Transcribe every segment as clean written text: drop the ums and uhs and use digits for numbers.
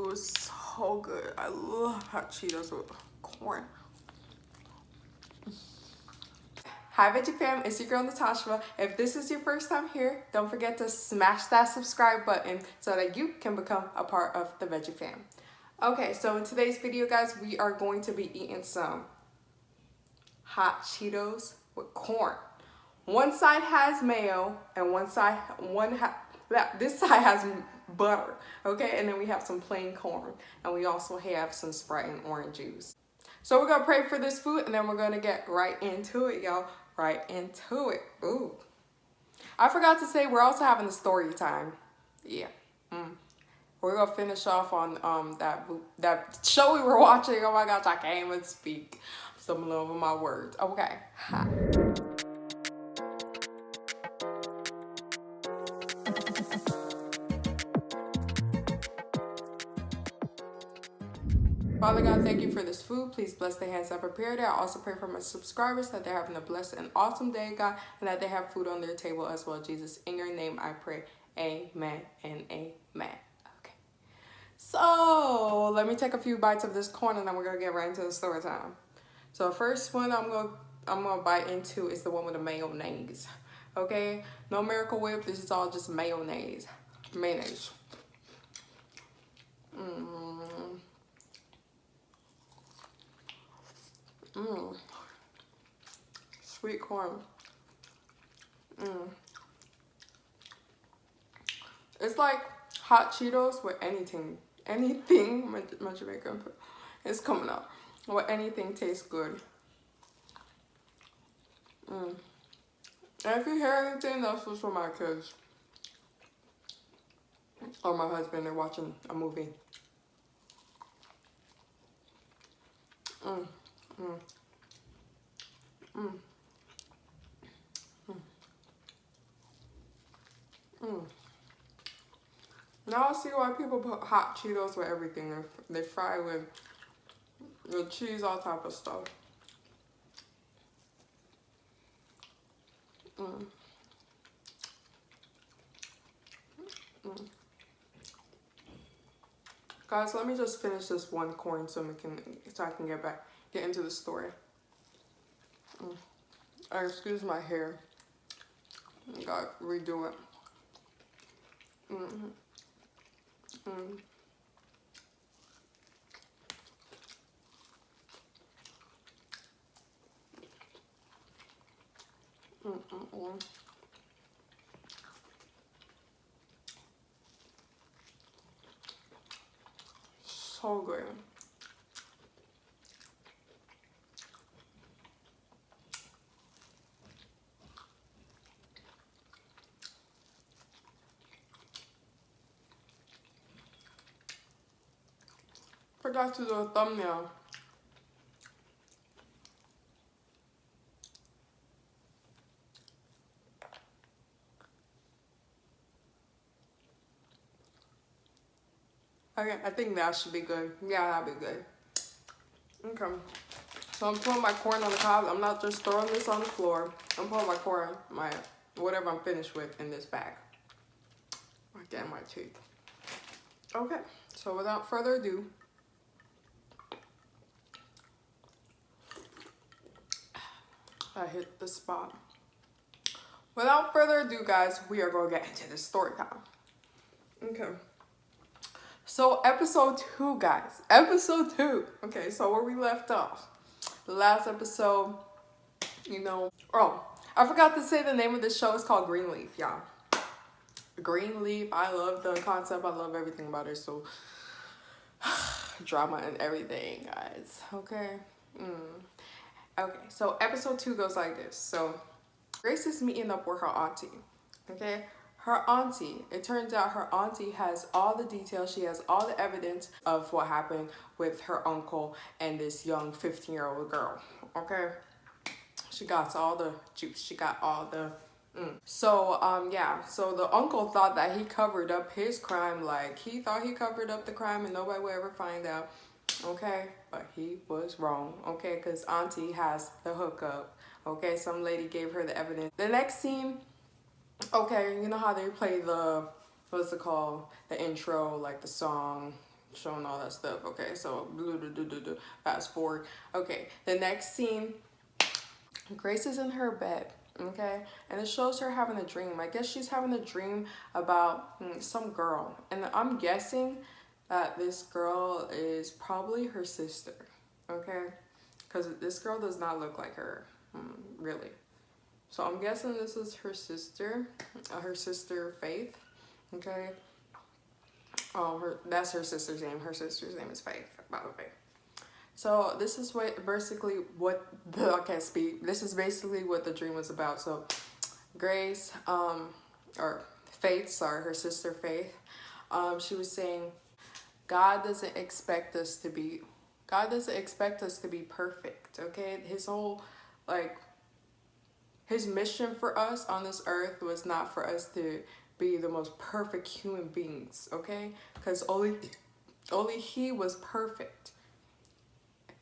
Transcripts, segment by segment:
was so good. I love hot Cheetos with corn. Hi Veggie fam, it's your girl Natasha. If this is your first time here, don't forget to smash that subscribe button so that you can become a part of the Veggie fam. Okay, so in today's video guys, we are going to be eating some hot Cheetos with corn. One side has mayo and this side has butter, okay? And then we have some plain corn, and we also have some Sprite and orange juice. So we're gonna pray for this food, and then we're gonna get right into it, y'all. Right into it. Ooh. I forgot to say we're also having a story time. Yeah. We're gonna finish off on that show we were watching. Oh my gosh, I can't even speak. I'm stumbling over my words. Okay. Father God, thank you for this food. Please bless the hands that prepared it. I also pray for my subscribers that they're having a blessed and awesome day, God, and that they have food on their table as well. Jesus, in your name I pray. Amen and amen. Okay. So let me take a few bites of this corn, and then we're gonna get right into the story time. So the first one I'm gonna bite into is the one with the mayonnaise. Okay, no Miracle Whip. This is all just mayonnaise. Mayonnaise. Sweet corn. It's like hot Cheetos with anything my Jamaican is coming up. With anything tastes good. And if you hear anything, that's just for my kids or my husband. They're watching a movie. Now I see why people put hot Cheetos with everything. They fry with cheese, all type of stuff. Guys, let me just finish this one corn so I can get into the story. Excuse my hair. Gotta redo it. So good. Forgot to do a thumbnail. Okay, I think that should be good. Yeah, that'll be good. Okay. So I'm putting my corn on the cob. I'm not just throwing this on the floor. I'm putting my corn, whatever I'm finished with, in this bag. Again, my teeth. Okay, so without further ado, I hit the spot. Without further ado, guys, we are going to get into the story time. Okay. So episode 2, guys. Episode 2. Okay, so where we left off. The last episode, oh, I forgot to say the name of the show. It's called Greenleaf, y'all. Greenleaf. I love the concept. I love everything about it. So drama and everything, guys. Okay. Okay, so episode 2 goes like this. So Grace is meeting up with her auntie. Okay. Her auntie, it turns out her auntie has all the details. She has all the evidence of what happened with her uncle and this young 15-year-old girl. Okay. She got all the juice. She got all the So the uncle thought that he covered up his crime. Like, he thought he covered up the crime and nobody would ever find out. Okay, but he was wrong. Okay, because auntie has the hookup. Okay, some lady gave her the evidence. The next scene, okay, you know how they play the, what's it called? The intro, like the song, showing all that stuff. Okay, so fast forward. Okay, the next scene, Grace is in her bed. Okay, and it shows her having a dream. I guess she's having a dream about some girl, and I'm guessing that this girl is probably her sister. Okay, because this girl does not look like her, really. So I'm guessing this is her sister Faith. Okay. That's her sister's name. Her sister's name is Faith, by the way. So this is basically what I can't speak. This is basically what the dream was about. So Grace, or Faith, sorry, her sister Faith, she was saying, God doesn't expect us to be perfect. Okay, his mission for us on this earth was not for us to be the most perfect human beings, okay? Because only he was perfect.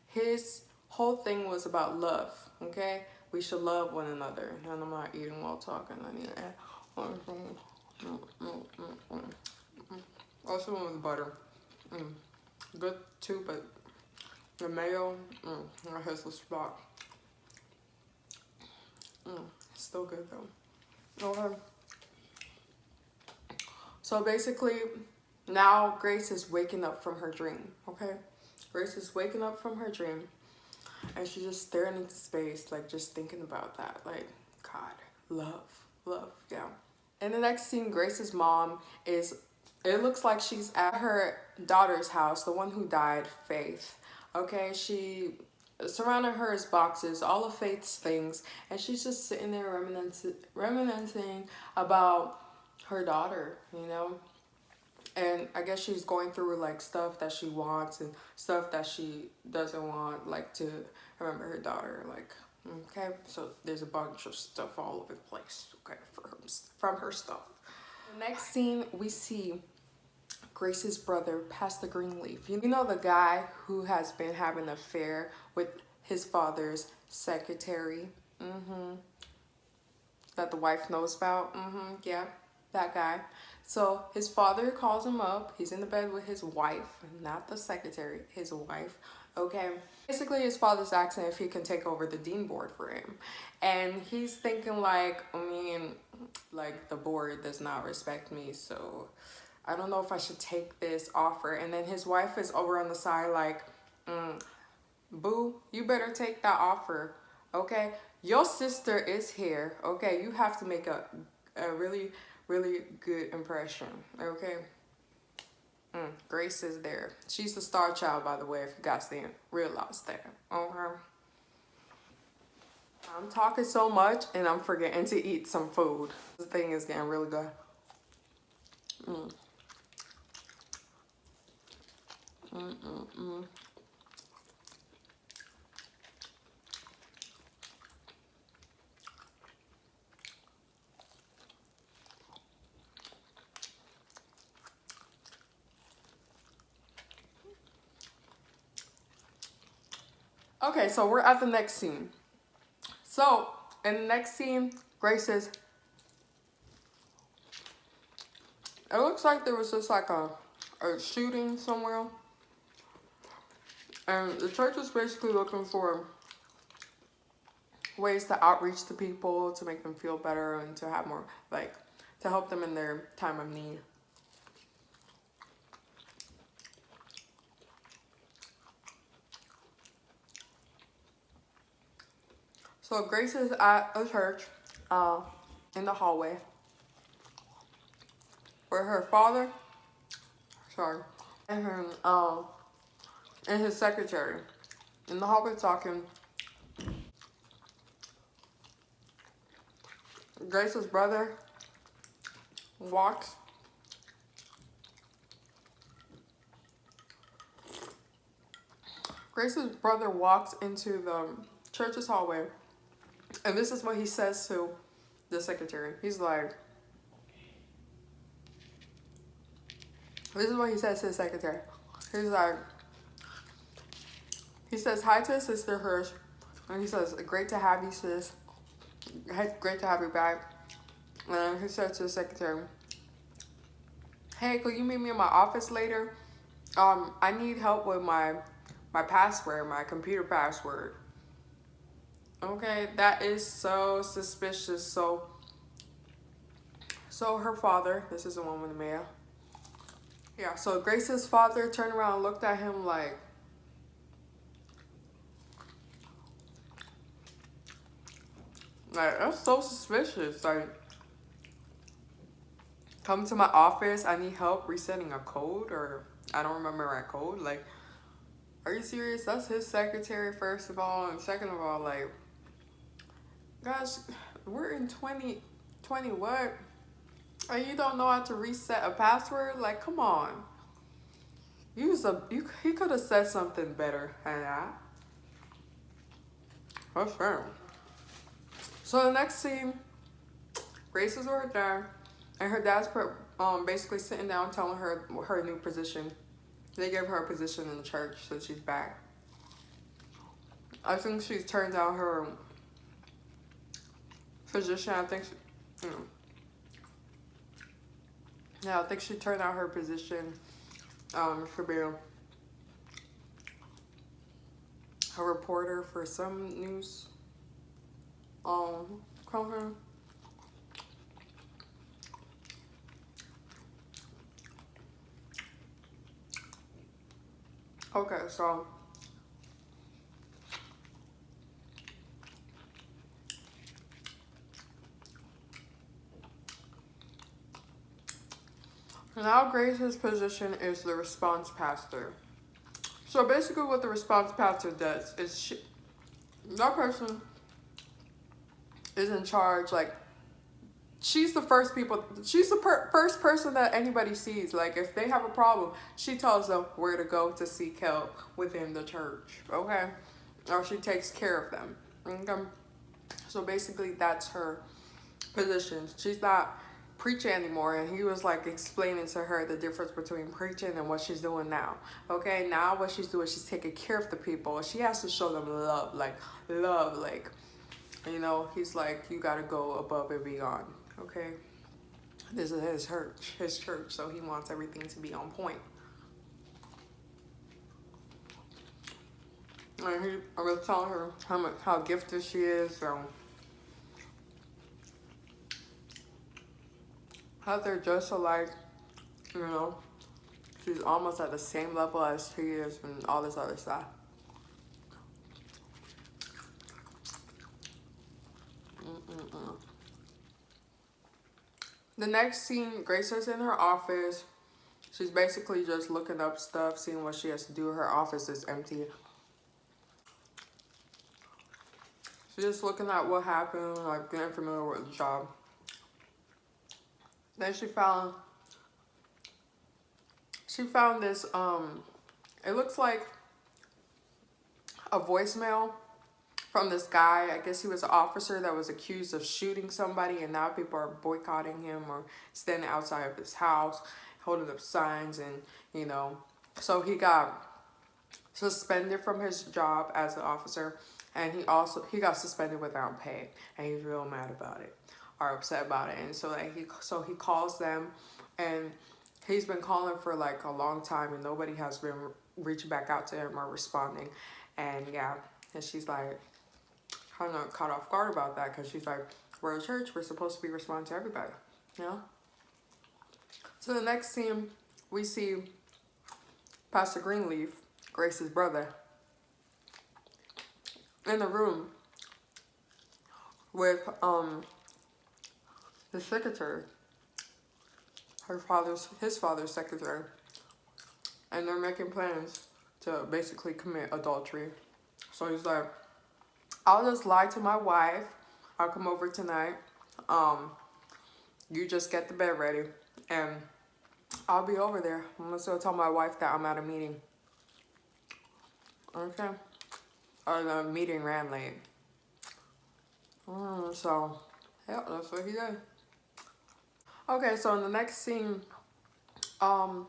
His whole thing was about love, okay? We should love one another. And I'm not eating while talking. I need to add also one with butter. Good too, but the mayo, that has a spot. Still good though. Okay. So basically, now Grace is waking up from her dream, okay? Grace is waking up from her dream, and she's just staring into space, like just thinking about that. Like, God, love, yeah. In the next scene, Grace's mom it looks like she's at her daughter's house, the one who died, Faith, okay? Surrounding her is boxes, all of Faith's things, and she's just sitting there reminiscing about her daughter, you know? And I guess she's going through like stuff that she wants and stuff that she doesn't want, like to remember her daughter, like, okay? So there's a bunch of stuff all over the place, okay, from her stuff. The next scene, we see Grace's brother pass the green leaf. You know the guy who has been having an affair with his father's secretary? That the wife knows about? Yeah, that guy. So his father calls him up. He's in the bed with his wife, not the secretary, his wife. Okay. Basically, his father's asking if he can take over the dean board for him. And he's thinking like, like the board does not respect me, so I don't know if I should take this offer. And then his wife is over on the side like, boo, you better take that offer, okay? Your sister is here, okay? You have to make a really, really good impression, okay? Grace is there. She's the star child, by the way, if you guys didn't realize that, okay? I'm talking so much and I'm forgetting to eat some food. This thing is getting really good. Okay, so we're at the next scene. So, in the next scene, Grace says, it looks like there was just like a shooting somewhere. And the church is basically looking for ways to outreach to people, to make them feel better, and to have more, like, to help them in their time of need. So Grace is at a church, in the hallway, where her father, and her, and his secretary, in the hallway talking. Grace's brother walks into the church's hallway, and this is what he says to the secretary. He's like, this is what he says to the secretary. He's like, he says hi to his sister Hirsch, and he says, great to have you, sis. Great to have you back. And he said to the secretary, hey, could you meet me in my office later? I need help with my password, my computer password. Okay, that is so suspicious. So her father, this is the one with the mail. Yeah, so Grace's father turned around and looked at him like that's so suspicious. Like, come to my office, I need help resetting a code, or I don't remember my code. Like, are you serious? That's his secretary, first of all, and second of all, like, gosh, we're in 2020, what? And you don't know how to reset a password? Like, come on. He could have said something better than that. For sure. So the next scene, Grace is with her dad, and her dad's basically sitting down telling her her new position. They gave her a position in the church, so she's back. I think she's turned down her position. I think she, yeah, I think she turned out her position for being a reporter for some news company. Okay, so now Grace's position is the response pastor. So basically what the response pastor does is that person is in charge, like, she's the first first person that anybody sees. Like, if they have a problem, she tells them where to go to seek help within the church, okay? Or she takes care of them, okay? So basically that's her position. She's not preaching anymore, and he was like explaining to her the difference between preaching and what she's doing now. Okay, now what she's doing, she's taking care of the people. She has to show them love, like, you know, he's like, you gotta go above and beyond. Okay, this is his church, so he wants everything to be on point. And I was telling her how gifted she is, so how they're just alike, you know. She's almost at the same level as he is and all this other stuff. The next scene, Grace is in her office. She's basically just looking up stuff, seeing what she has to do. Her office is empty. She's just looking at what happened, like getting familiar with the job. Then she found this, it looks like a voicemail from this guy. I guess he was an officer that was accused of shooting somebody, and now people are boycotting him or standing outside of his house, holding up signs, and, you know, so he got suspended from his job as an officer, and he got suspended without pay, and he's real mad about it, or upset about it. And so he calls them, and he's been calling for like a long time, and nobody has been reaching back out to him or responding. And yeah, and she's like kind of caught off guard about that, because she's like, we're a church, we're supposed to be responding to everybody, you know. So the next scene, we see Pastor Greenleaf, Grace's brother, in the room with the secretary, his father's secretary, and they're making plans to basically commit adultery. So he's like, I'll just lie to my wife, I'll come over tonight, you just get the bed ready, and I'll be over there. I'm gonna still tell my wife that I'm at a meeting. Okay. Or the meeting ran late. So, yeah, that's what he did. Okay, so in the next scene, I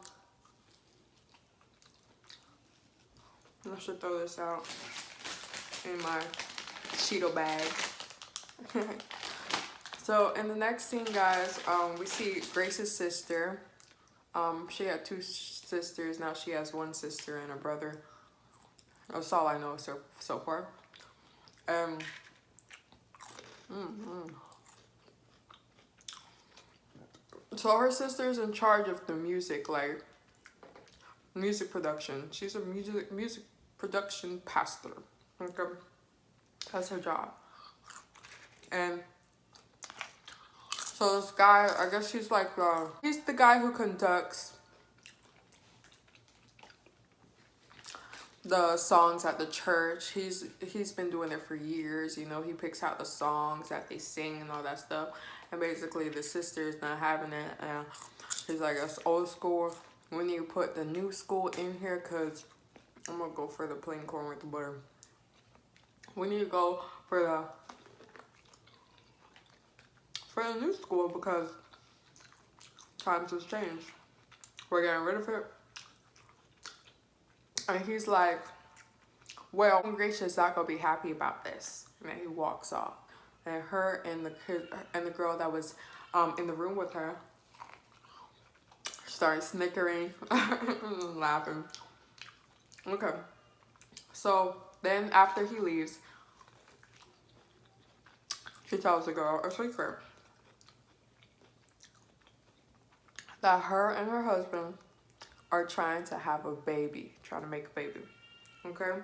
should throw this out in my Cheeto bag. So in the next scene, guys, we see Grace's sister. She had two sisters. Now she has one sister and a brother. That's all I know so far. Um. So her sister's in charge of the music, like music production. She's a music production pastor. Okay, that's her job. And so this guy, I guess he's like he's the guy who conducts the songs at the church. He's been doing it for years. You know, he picks out the songs that they sing and all that stuff. And basically, the sister is not having it. And he's like, that's old school. We need to put the new school in here, because I'm gonna go for the plain corn with the butter. We need to go for the new school, because times has changed. We're getting rid of it. And he's like, well, Gracious not gonna be happy about this. And then he walks off. And her and the kid and the girl that was in the room with her started snickering, laughing. Okay. So then after he leaves, she tells the girl a secret. That her and her husband are trying to have a baby. Trying to make a baby. Okay?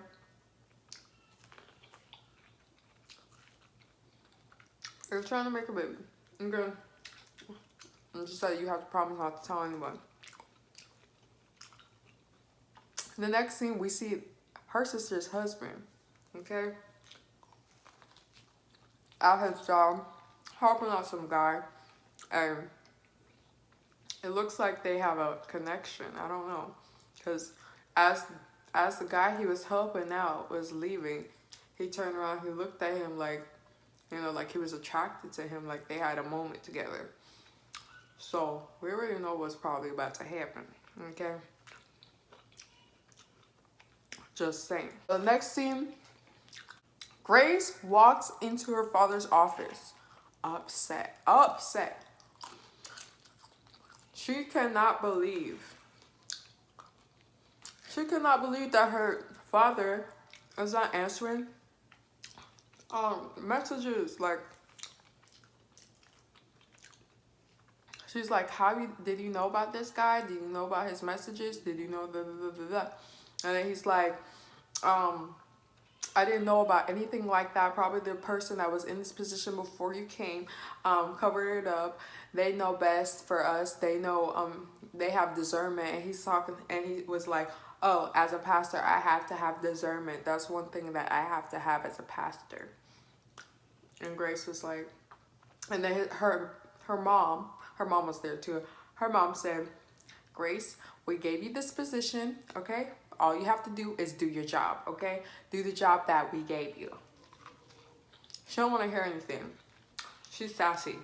They're trying to make a baby. Okay? And just that you have to promise not to tell anyone. The next scene, we see her sister's husband. Okay? At his job, helping out some guy. And it looks like they have a connection. I don't know. Because as the guy he was helping out was leaving, he turned around, he looked at him like, you know, like he was attracted to him, like they had a moment together. So we already know what's probably about to happen. Okay? Just saying. The next scene, Grace walks into her father's office. Upset. Upset. She cannot believe that her father is not answering messages. Like, she's like, did you know about this guy? Did you know about his messages? Did you know the. And then he's like, I didn't know about anything like that. Probably the person that was in this position before you came covered it up. They know best for us. They know, they have discernment. And he's talking, and he was like, oh, as a pastor, I have to have discernment. That's one thing that I have to have as a pastor. And Grace was like, and then her mom was there too. Her mom said, Grace, we gave you this position, okay? All you have to do is do your job, okay? Do the job that we gave you. She don't want to hear anything. She's sassy.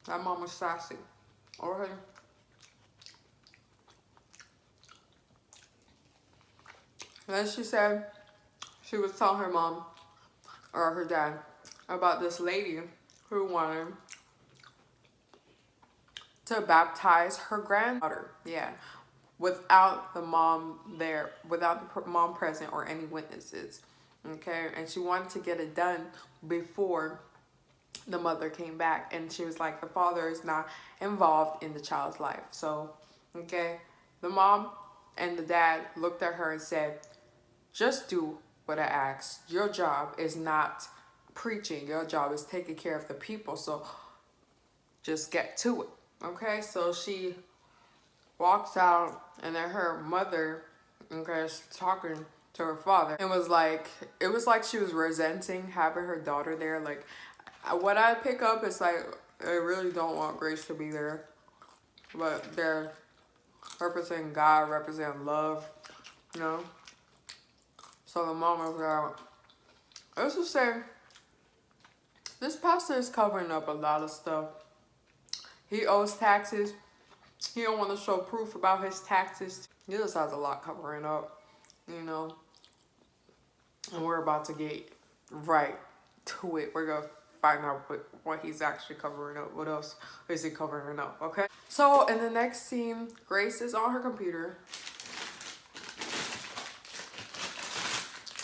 That mom was sassy. Okay? And then she said she was telling her mom or her dad about this lady who wanted to baptize her granddaughter. Yeah. Without the mom there, without the mom present or any witnesses. Okay? And she wanted to get it done before the mother came back. And she was like, the father is not involved in the child's life. So, okay? The mom and the dad looked at her and said, just do what I asked. Your job is not preaching. Your job is taking care of the people. So just get to it. Okay? So she walks out, and then her mother, okay, is talking to her father. It was like she was resenting having her daughter there. Like, what I pick up is like, they really don't want Grace to be there. But they're representing God, representing love, you know? So the mom was out. Let's just say, this pastor is covering up a lot of stuff. He owes taxes. He don't want to show proof about his taxes. He just has a lot covering up, you know? And we're about to get right to it. We're going to find out what he's actually covering up. What else is he covering up, okay? So in the next scene, Grace is on her computer.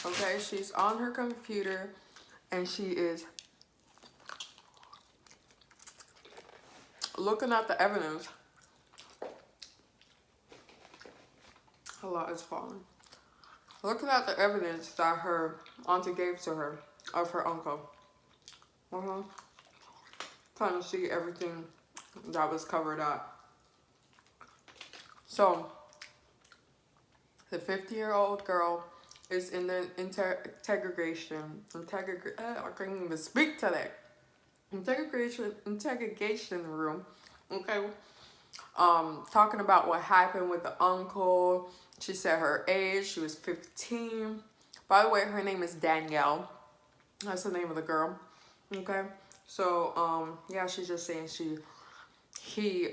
Okay, she's on her computer and she is looking at the evidence. A lot is falling. Looking at the evidence that her auntie gave to her of her uncle. Trying to see everything that was covered up. So, the 50-year-old girl is in the interrogation. I can't even speak today. Interrogation room. Okay. Talking about what happened with the uncle. She said her age. She was 15. By the way, her name is Danielle. That's the name of the girl. Okay. So, yeah, she's just saying he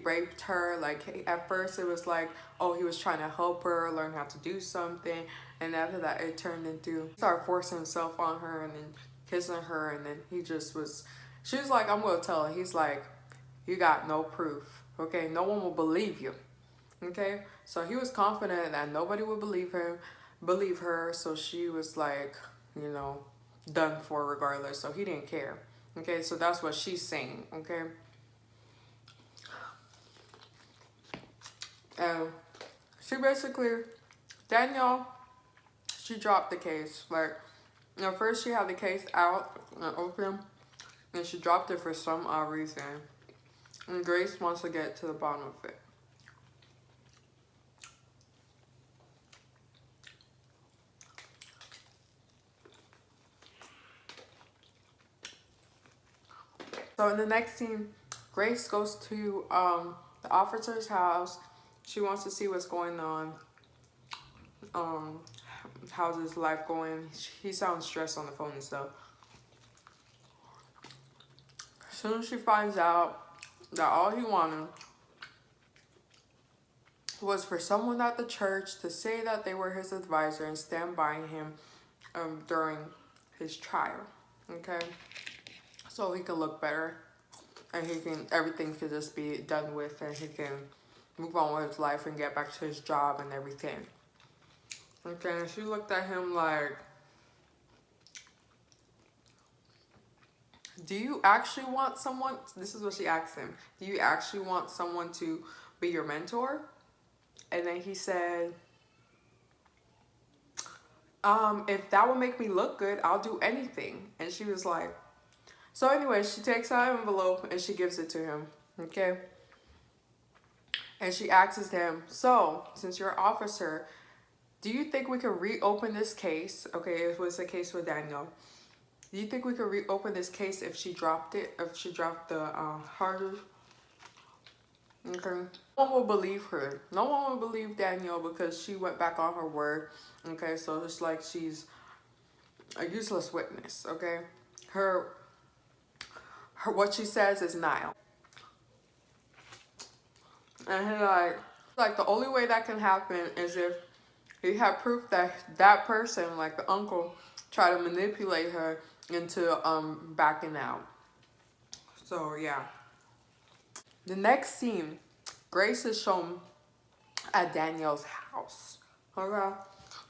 raped her. Like, at first it was like, oh, he was trying to help her learn how to do something. And after that, it turned into, he started forcing himself on her and then kissing her. And then he just was, she was like, I'm going to tell her. He's like, you got no proof. Okay. No one will believe you. Okay. So he was confident that nobody would believe her. So she was like, you know, done for regardless. So he didn't care. Okay. So that's what she's saying. Okay. And she basically, Danielle, she dropped the case. Like, you know, first she had the case out and open, and she dropped it for some odd reason. And Grace wants to get to the bottom of it. So in the next scene, Grace goes to the officer's house. She wants to see what's going on. How's his life going? He sounds stressed on the phone and stuff. As soon as she finds out that all he wanted was for someone at the church to say that they were his advisor and stand by him during his trial. Okay? So he can look better. And everything could just be done with, and he can move on with his life and get back to his job and everything. Okay, and she looked at him like, do you actually want someone, this is what she asked him, do you actually want someone to be your mentor? And then he said, if that would make me look good, I'll do anything. And she was like, so anyway, she takes out an envelope and she gives it to him, okay? And she asks him, so, since you're an officer, do you think we could reopen this case? Okay, it was a case with Danielle. Do you think we could reopen this case if she dropped it? If she dropped the charges? Okay. No one will believe her. No one will believe Danielle because she went back on her word. Okay, so it's like she's a useless witness, okay? Her what she says is nile. And he like the only way that can happen is if he had proof that that person, like the uncle, tried to manipulate her into backing out. So yeah. The next scene, Grace is shown at Danielle's house. Okay.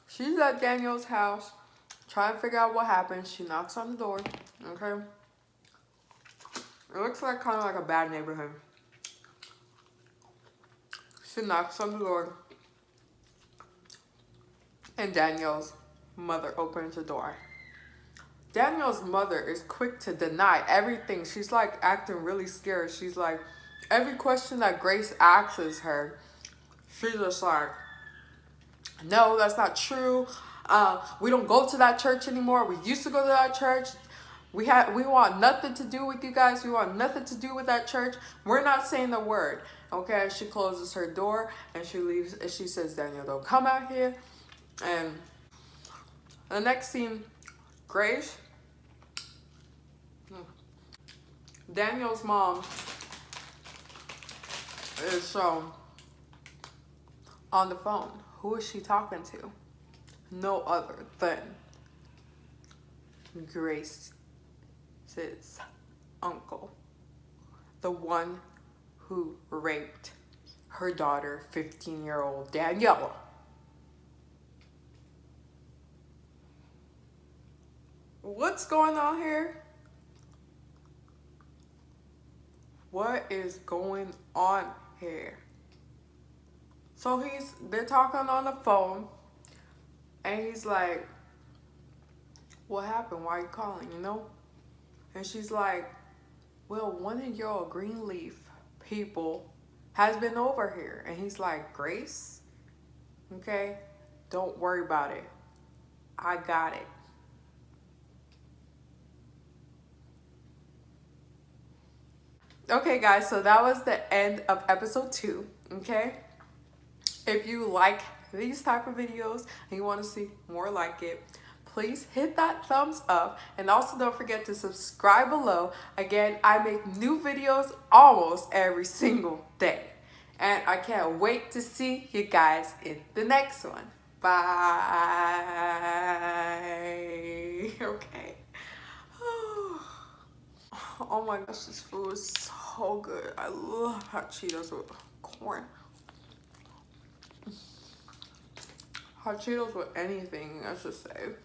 She's at Danielle's house trying to figure out what happened. She knocks on the door. Okay. It looks like kind of like a bad neighborhood. She knocks on the door. And Danielle's mother opens the door. Danielle's mother is quick to deny everything. She's like acting really scared. She's like, every question that Grace asks her, she's just like, no, that's not true. We don't go to that church anymore. We used to go to that church. We want nothing to do with you guys. We want nothing to do with that church. We're not saying the word. Okay, she closes her door and she leaves. And she says, Danielle, don't come out here. And the next scene, Grace, Danielle's mom is shown on the phone. Who is she talking to? No other than Grace Grace's uncle, the one who raped her daughter, 15-year-old Daniela. What's going on here? What is going on here? So they're talking on the phone, and he's like, what happened? Why are you calling, you know? And she's like, well, one of your Greenleaf people has been over here. And he's like, Grace, okay, don't worry about it. I got it. Okay, guys, so that was the end of episode 2, okay? If you like these type of videos and you want to see more like it, please hit that thumbs up, and also don't forget to subscribe below. Again, I make new videos almost every single day, and I can't wait to see you guys in the next one. Bye. Okay. Oh my gosh, this food is so good. I love hot Cheetos with corn. Hot Cheetos with anything, I should say.